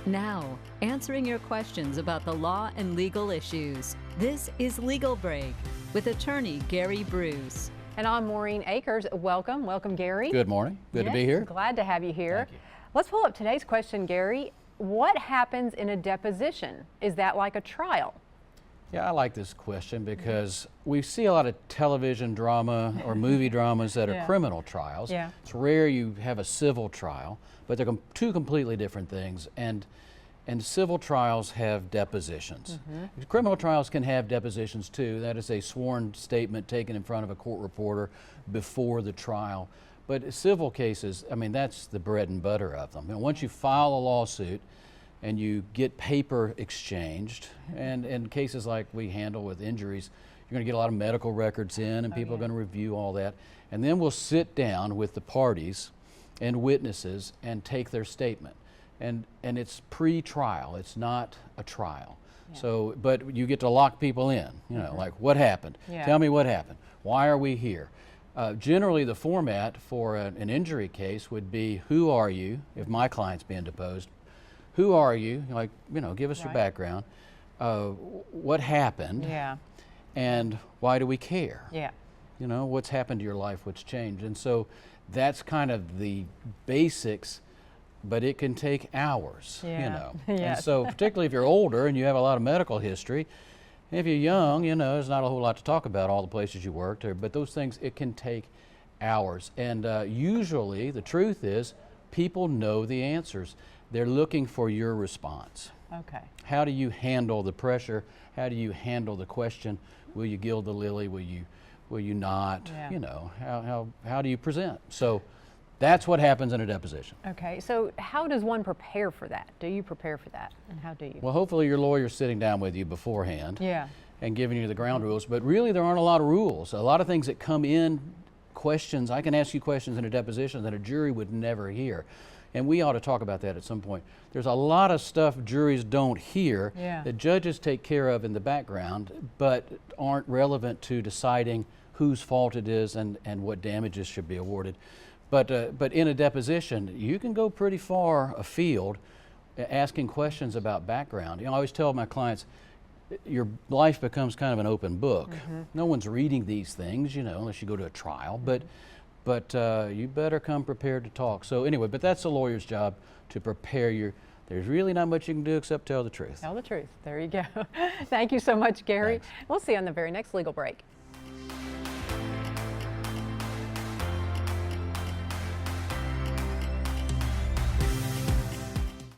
Now, answering your questions about the law and legal issues. This is Legal Break with attorney Gary Bruce. And I'm Maureen Akers. Welcome, Gary. Good morning. Good to be here. Glad to have you here. Thank you. Let's pull up today's question, Gary. What happens in a deposition? Is that like a trial? Yeah, I like this question because we see a lot of television drama or movie dramas that are criminal trials. Yeah. It's rare you have a civil trial, but they're two completely different things. And civil trials have depositions. Criminal trials can have depositions too. That is a sworn statement taken in front of a court reporter before the trial. But civil cases, I mean, that's the bread and butter of them. And once you file a lawsuit and you get paper exchanged, and in cases like we handle with injuries, you're going to get a lot of medical records in, and people are going to review all that. And then we'll sit down with the parties and witnesses and take their statement. And it's pre-trial, it's not a trial. So, but you get to lock people in, you know, like what happened? Tell me what happened. Why are we here? Generally, the format for an injury case would be, who are you, if my client's being deposed? Who are you? Like, you know, give us your background. What happened? And why do we care? You know, what's happened to your life, what's changed? And so that's kind of the basics, but it can take hours, you know. And so particularly if you're older and you have a lot of medical history, if you're young, you know, there's not a whole lot to talk about, all the places you worked, but those things, it can take hours. And usually the truth is people know the answers. They're looking for your response. How do you handle the pressure? How do you handle the question? Will you gild the lily? Will you not? You know, how do you present? So that's what happens in a deposition. So how does one prepare for that? Do you prepare for that, and how do you? Well, hopefully your lawyer's sitting down with you beforehand and giving you the ground rules, but really there aren't a lot of rules. A lot of things that come in, questions, I can ask you questions in a deposition that a jury would never hear. And we ought to talk about that at some point. There's a lot of stuff juries don't hear that judges take care of in the background, but aren't relevant to deciding whose fault it is and what damages should be awarded. But in a deposition, you can go pretty far afield asking questions about background. You know, I always tell my clients, your life becomes kind of an open book. No one's reading these things, you know, unless you go to a trial, but you better come prepared to talk. So anyway, but that's a lawyer's job, to prepare your, there's really not much you can do except tell the truth. Tell the truth. There you go. Thank you so much, Gary. Thanks. We'll see you on the very next Legal Break.